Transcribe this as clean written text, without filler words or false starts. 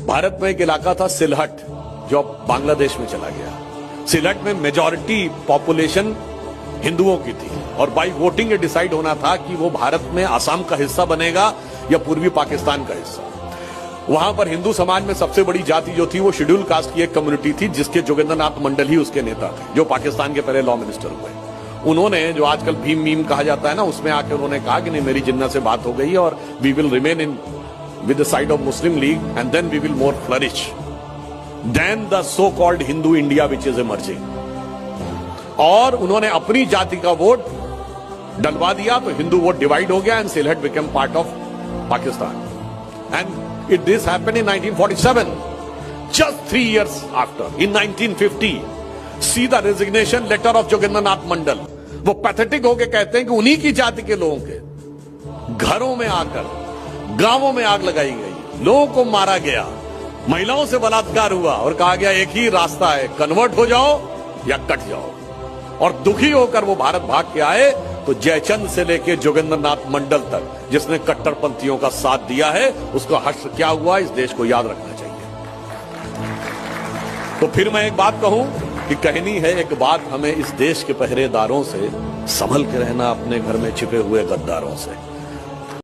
भारत में एक इलाका था सिलहट, जो अब बांग्लादेश में चला गया। सिलहट में मेजॉरिटी पॉपुलेशन हिंदुओं की थी और बाई वोटिंग ये डिसाइड होना था कि वो भारत में आसाम का हिस्सा बनेगा या पूर्वी पाकिस्तान का हिस्सा। वहां पर हिंदू समाज में सबसे बड़ी जाति जो थी वो शेड्यूल कास्ट की एक कम्युनिटी थी, जिसके जोगेंद्रनाथ मंडल ही उसके नेता थे, जो पाकिस्तान के पहले लॉ मिनिस्टर हुए। उन्होंने, जो आजकल भीम मीम कहा जाता है ना, उसमें आके उन्होंने कहा कि नहीं, मेरी जिन्ना से बात हो गई और we will remain in with the side of Muslim League and then we will more flourish than the so called Hindu India which is emerging. और उन्होंने अपनी जाति का वोट डलवा दिया तो हिंदू वोट डिवाइड हो गया and Sylhet became part of Pakistan. And it this happened in 1947, just 3 years after, in 1950, see the resignation letter of Jogendranath Mandal. वो पैथेटिक होके कहते हैं कि उन्हीं की जाति के लोगों के घरों में आकर गांवों में आग लगाई गई, लोगों को मारा गया, महिलाओं से बलात्कार हुआ और कहा गया एक ही रास्ता है, कन्वर्ट हो जाओ या कट जाओ। और दुखी होकर वो भारत भाग के आए तो जयचंद से लेकर जोगेंद्रनाथ मंडल तक जिसने कट्टरपंथियों का साथ दिया है, उसका हश्र क्या हुआ, इस देश को याद रखना चाहिए। तो फिर मैं एक बात कहूं कि कहनी है एक बात हमें इस देश के पहरेदारों से, संभल के रहना अपने घर में छिपे हुए गद्दारों से।